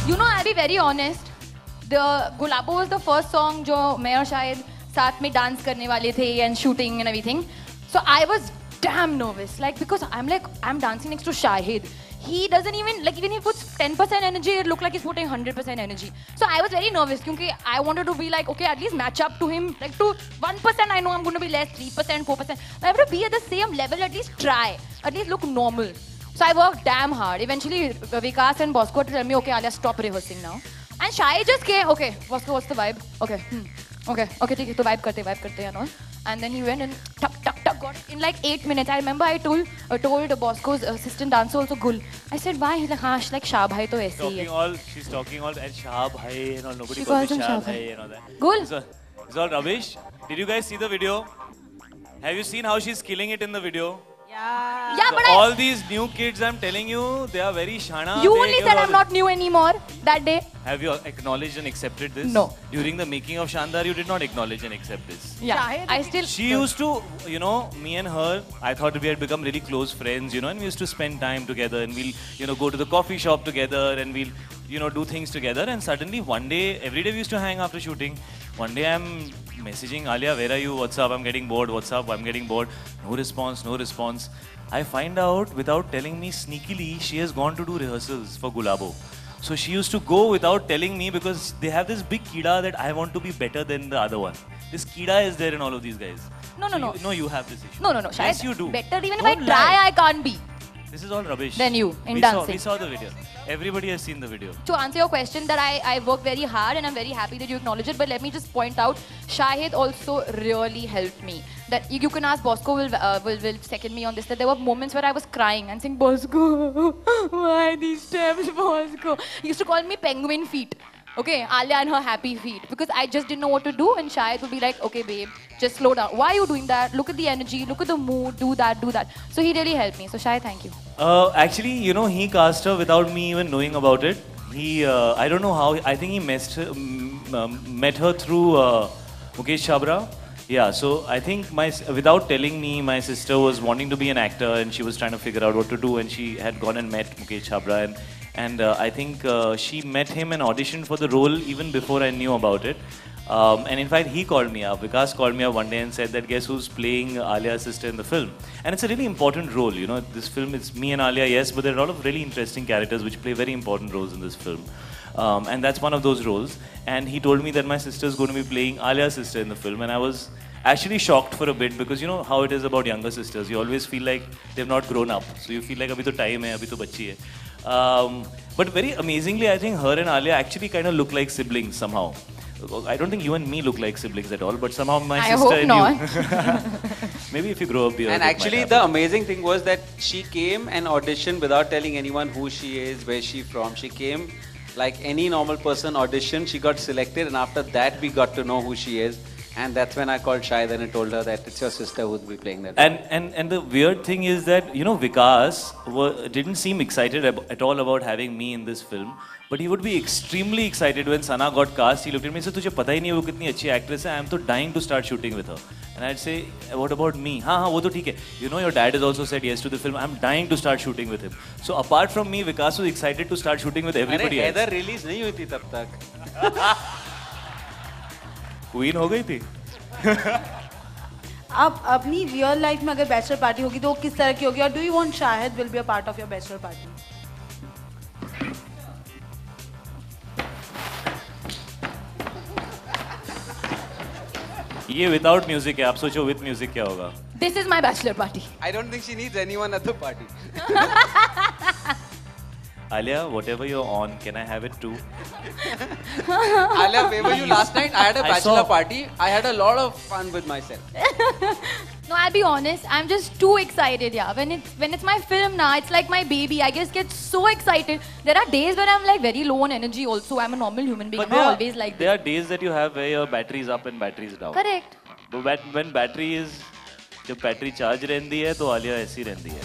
You know, I'll be very honest. The Gulabo was the first song जो मैं और शायद साथ में dance करने वाले थे and shooting and everything. So I was damn nervous, like because I'm dancing next to Shahid. He doesn't even like even if he puts 10% energy, it looked like he's putting 100% energy. So I was very nervous because I wanted to be like, okay, at least match up to him. Like to 1%, I know I'm going to be less, 3%, 4%. I have to be at the same level. At least try. At least look normal. So I worked damn hard. Eventually, Vikas and Bosco tell me, okay, Alia, stop rehearsing now. And Shai just came, okay, Bosco, what's the vibe? Okay, okay, okay, so vibe karte, and all. And then he went and tuck, got it in like 8 minutes. I remember I told Bosco's assistant dancer also, Gul. I said, why? He's like, हाँ, she's like, Shah bhai to aise hi hai. She's talking all, and Shah bhai, and all, nobody calls me Shah bhai, and all that. Gul. It's all rubbish. Did you guys see the video? Have you seen how she's killing it in the video? Yeah, so but all these new kids, I'm telling you, they are very shana. You only said I'm not new anymore that day. Have you acknowledged and accepted this? No. During the making of Shandar, you did not acknowledge and accept this. Yeah, I still... She used to, you know, me and her, I thought we had become really close friends, you know, and we used to spend time together and we'll, you know, go to the coffee shop together and we'll, you know, do things together. And suddenly one day, every day we used to hang after shooting. One day I'm messaging, Alia, where are you? What's up? I'm getting bored. What's up? I'm getting bored. No response, no response. I find out without telling me sneakily, she has gone to do rehearsals for Gulabo. So she used to go without telling me because they have this big kida that I want to be better than the other one. This kida is there in all of these guys. No. You have this issue. No. Yes, you do. Better even if I try, I can't be. This is all rubbish. Then you, in dancing. We saw the video. Everybody has seen the video. To answer your question, that I worked very hard and I'm very happy that you acknowledge it. But let me just point out, Shahid also really helped me. That you can ask Bosco will second me on this. That there were moments where I was crying and saying, Bosco, why these steps, Bosco? He used to call me penguin feet. Okay, Alia and her happy feet. Because I just didn't know what to do and Shahid would be like, okay babe, just slow down. Why are you doing that? Look at the energy, look at the mood, do that. So he really helped me. So Shahid, thank you. Actually, you know, he cast her without me even knowing about it. He, I don't know how, I think he met her through Mukesh Chabra. Yeah, so I think without telling me, my sister was wanting to be an actor and she was trying to figure out what to do and she had gone and met Mukesh Chabra and I think she met him and auditioned for the role even before I knew about it. And in fact, he called me up. Vikas called me up one day and said that guess who's playing Alia's sister in the film. And it's a really important role, you know. This film is me and Alia, yes, but there are a lot of really interesting characters which play very important roles in this film. And that's one of those roles. And he told me that my sister is going to be playing Alia's sister in the film. And I was actually shocked for a bit because you know how it is about younger sisters. You always feel like they've not grown up. So you feel like abhi to time hai, abhi to bachchi hai. But very amazingly, I think her and Alia actually kind of look like siblings somehow. I don't think you and me look like siblings at all, but somehow my sister and you. Maybe if you grow up here. And actually the amazing thing was that she came and auditioned without telling anyone who she is, where she's from. She came like any normal person auditioned, she got selected and after that we got to know who she is. And that's when I called Shahid and I told her that it's your sister who will be playing that. And the weird thing is that, you know, Vikas didn't seem excited at all about having me in this film. But he would be extremely excited when Sana got cast. He looked at me and said, "Tujhe pata hi nahi hai wo kitni achhi actress hai. I am so dying to start shooting with her." And I'd say, "What about me?" "Haan, wo to theek hai. You know, your dad has also said yes to the film. I'm dying to start shooting with him." So apart from me, Vikas was excited to start shooting with everybody else. Heather release nahi hui thi tab tak. Queen हो गई थी. अब अपनी real life में अगर bachelor party होगी तो वो किस तरह की होगी और do you want Shahid will be a part of your bachelor party? ये विदाउट म्यूजिक है, आप सोचो विद म्यूजिक क्या होगा. This is my bachelor party. I don't think she needs anyone at the party. Alia, whatever you're on, can I have it too? Alia, where were you last night? I had a bachelor party. I had a lot of fun with myself. No, I'll be honest. I'm just too excited, yeah. When it's my film now, it's like my baby. I just get so excited. There are days where I'm like very low on energy also. I'm a normal human being. I'm always like this. There are days that you have where your battery is up and battery is down. Correct. But when battery is, जब battery charge रहती है तो आलिया ऐसी रहती है.